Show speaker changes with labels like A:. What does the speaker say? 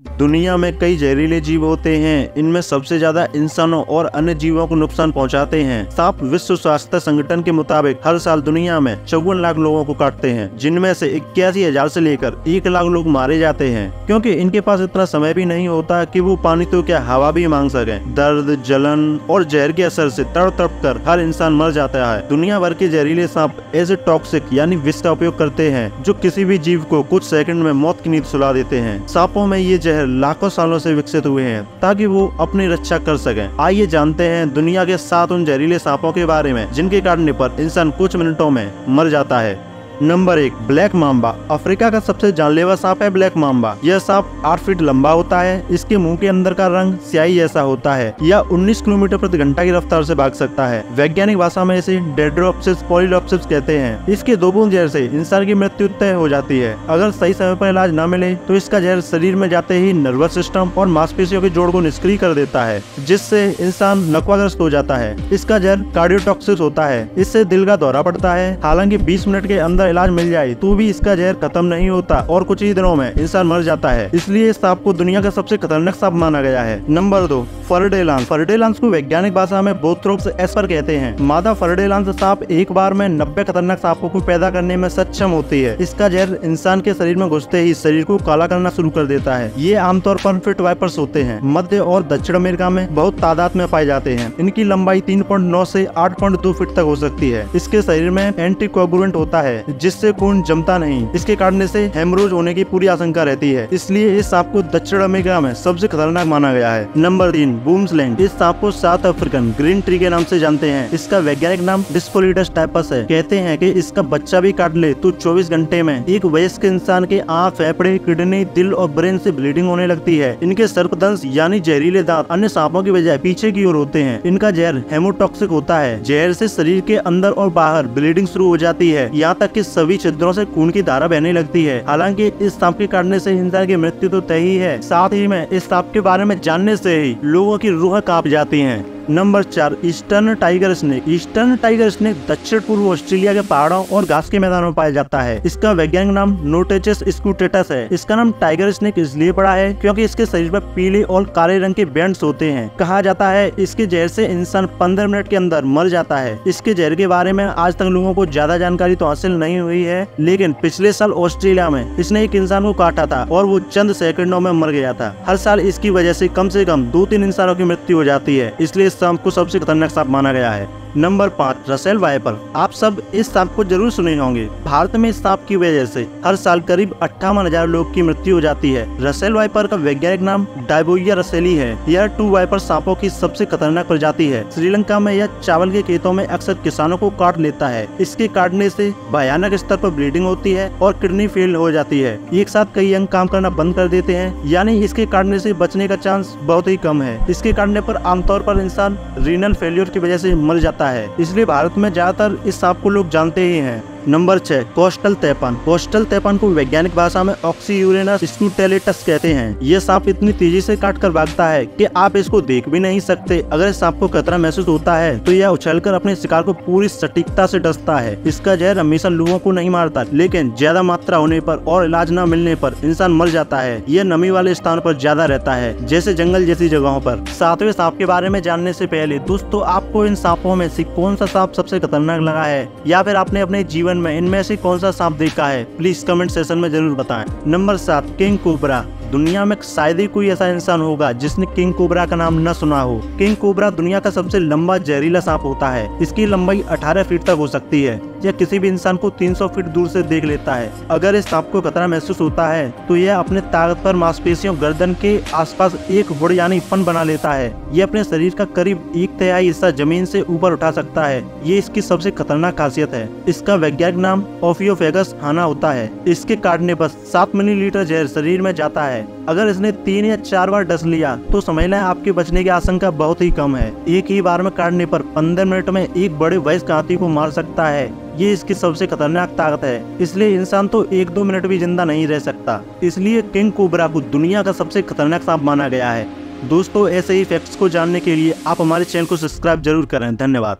A: दुनिया में कई जहरीले जीव होते हैं। इनमें सबसे ज्यादा इंसानों और अन्य जीवों को नुकसान पहुंचाते हैं। सांप विश्व स्वास्थ्य संगठन के मुताबिक हर साल दुनिया में 54 लाख लोगों को काटते हैं, जिनमें से 81,000 से लेकर 1 लाख लोग मारे जाते हैं, क्योंकि इनके पास इतना समय भी नहीं होता कि वो पानी तो क्या हवा भी मांग सके। दर्द, जलन और जहर के असर से तड़प कर हर इंसान मर जाता है। दुनिया भर के जहरीले सांप ऐसे टॉक्सिक यानी विष का उपयोग करते हैं जो किसी भी जीव को कुछ सेकंड में मौत की नींद सुला देते हैं। सांपों में ये जहर लाखों सालों से विकसित हुए हैं ताकि वो अपनी रक्षा कर सकें। आइए जानते हैं दुनिया के 7 उन जहरीले सांपों के बारे में जिनके काटने पर इंसान कुछ मिनटों में मर जाता है। Number 1, black Mamba. अफ्रीका का सबसे जानलेवा सांप है ब्लैक मांबा। यह सांप 8 फीट लंबा होता है। इसके मुंह के अंदर का रंग स्याही जैसा होता है। यह 19 किलोमीटर प्रति घंटा की रफ्तार से भाग सकता है। वैज्ञानिक भाषा में इसे डेड्रोप्सिस पॉलीडोप्सिस कहते हैं। इसके 2 बूंद जहर से इंसान की मृत्यु तय हो जाती है। अगर सही समय पर इलाज न मिले तो इसका जहर शरीर में जाते ही नर्वस सिस्टम और मांसपेशियों के जोड़ को निष्क्रिय कर देता है, जिससे इंसान नक्वाग्रस्त हो जाता है। इसका जहर कार्डियोटॉक्सिस होता है। इससे दिल का दौरा पड़ता है। हालांकि 20 मिनट के अंदर इलाज मिल जाए तो भी इसका जहर खत्म नहीं होता और कुछ ही दिनों में इंसान मर जाता है। इसलिए इस सांप को दुनिया का सबसे खतरनाक सांप माना गया है। नंबर 2, फर्डेलांस। फर्डेलांस को वैज्ञानिक भाषा में बोथ्रोप्स एस्पर कहते हैं। मादा फर्डेलांस सांप एक बार में 90 खतरनाक सांपों को पैदा करने में सक्षम होती है। इसका जहर इंसान के शरीर में घुसते ही शरीर को काला करना शुरू कर देता है। ये आमतौर पर फिट वाइपर्स होते हैं। मध्य और दक्षिण अमेरिका में बहुत तादाद में पाए जाते हैं। इनकी लंबाई 3.9 से 8.2 फीट तक हो सकती है। इसके शरीर में एंटीकोगुलेंट होता है, जिससे खून जमता नहीं। इसके काटने से हेमरोज होने की पूरी आशंका रहती है। इसलिए इस सांप को दक्षिण अमेरिका में सबसे खतरनाक माना गया है। नंबर 3, बूमस्लैंग। इस सांप को साउथ अफ्रीकन ग्रीन ट्री के नाम से जानते हैं। इसका वैज्ञानिक नाम डिस्पोलिडस टाइपस है। कहते हैं कि इसका बच्चा भी काट ले तो 24 घंटे में एक वयस्क इंसान के आंख, फेफड़े, किडनी, दिल और ब्रेन से ब्लीडिंग होने लगती है। इनके सर्पदंश यानी जहरीले दांत अन्य सांपों की बजाय पीछे की ओर होते हैं। इनका जहर हेमोटॉक्सिक होता है। जहर से शरीर के अंदर और बाहर ब्लीडिंग शुरू हो जाती है, यहाँ तक कि सभी छिद्रों से खून की धारा बहने लगती है। हालांकि इस सांप के काटने से इंसान की मृत्यु तो तय ही है, साथ ही में इस सांप के बारे में जानने से ही लोगों की रूह कांप जाती है। Number 4, eastern tiger snake. Eastern tiger snake दक्षिण पूर्व ऑस्ट्रेलिया के पहाड़ों और घास के मैदानों में पाया जाता है। इसका वैज्ञानिक नाम नोटेचस स्कूटेटस है। इसका नाम टाइगर स्नेक इसलिए पड़ा है क्योंकि इसके शरीर पर पीले और काले रंग के बैंड्स होते हैं। कहा जाता है इसके जहर से इंसान 15 मिनट के अंदर मर जाता है। इसके जहर के बारे में आज तक लोगों को ज्यादा जानकारी तो हासिल नहीं हुई है, लेकिन पिछले साल ऑस्ट्रेलिया में इसने एक इंसान को काटा था और वो चंद सेकंडों में मर गया था। हर साल इसकी वजह से कम 2-3 इंसानों की मृत्यु हो जाती है। इसलिए सांप को सबसे खतरनाक सांप माना गया है। Number 5, Russell viper. आप सब इस सांप को जरूर सुने होंगे। भारत में इस सांप की वजह से हर साल करीब 58,000 लोग की मृत्यु हो जाती है। रसेल वाइपर का वैज्ञानिक नाम डायबोइया रसेली है। यह 2 वाइपर सांपों की सबसे खतरनाक प्रजाति है। श्रीलंका में यह चावल के खेतों में अक्सर किसानों को काट लेता है। इसके काटने से भयानक स्तर पर ब्लीडिंग होती है और किडनी फेल हो जाती है। एक साथ कई अंग काम करना बंद कर देते हैं, यानी इसके काटने से बचने का चांस बहुत ही कम है। इसके काटने पर आमतौर पर इंसान रीनल फेल्योर की वजह से मर जाता है। इसलिए भारत में ज्यादातर इस सांप को लोग जानते ही हैं। Number 6, coastal taipan. Coastal taipan को वैज्ञानिक भाषा में ऑक्सीयूरेनस स्कूटेलेटस कहते हैं। ये सांप इतनी तेजी से काटकर भागता है कि आप इसको देख भी नहीं सकते। अगर इस सांप को खतरा महसूस होता है तो यह उछलकर अपने शिकार को पूरी सटीकता से डसता है। इसका जहर हमेशा लोगों को नहीं मारता, लेकिन ज्यादा मात्रा होने पर और इलाज न मिलने पर इंसान मर जाता है। यह नमी वाले स्थान पर ज्यादा रहता है, जैसे जंगल जैसी जगहों पर। 7वें सांप के बारे में जानने से पहले दोस्तों, आपको इन सांपों में से कौन सा सांप सबसे खतरनाक लगा है, या फिर आपने अपने जीवन में इनमें से कौन सा सांप देखा है? प्लीज कमेंट सेशन में जरूर बताएं। Number 7, king cobra. दुनिया में शायद ही कोई ऐसा इंसान होगा जिसने किंग कोबरा का नाम न सुना हो। किंग कोबरा दुनिया का सबसे लंबा जहरीला सांप होता है। इसकी लंबाई 18 फीट तक हो सकती है। यह किसी भी इंसान को 300 फीट दूर से देख लेता है। अगर इस सांप को खतरा महसूस होता है तो यह अपने ताकतवर मांसपेशियों गर्दन के आसपास एक हुड यानी फन बना लेता है। यह अपने शरीर का करीब 1/3 हिस्सा जमीन से ऊपर उठा सकता है। ये इसकी सबसे खतरनाक खासियत है। इसका वैज्ञानिक नाम ओफियोफेगस हाना होता है। इसके काटने पर 7 मिलीलीटर जहर शरीर में जाता है। अगर इसने 3 या 4 बार डस लिया तो समझ लें आपके बचने की आशंका बहुत ही कम है। एक ही बार में काटने पर 15 मिनट में एक बड़े वयस्क हाथी को मार सकता है। ये इसकी सबसे खतरनाक ताकत है। इसलिए इंसान तो 1-2 मिनट भी जिंदा नहीं रह सकता। इसलिए किंग कोबरा को दुनिया का सबसे खतरनाक सांप माना गया है। दोस्तों, ऐसे ही फैक्ट्स को जानने के लिए आप हमारे चैनल को सब्सक्राइब जरूर करें। धन्यवाद।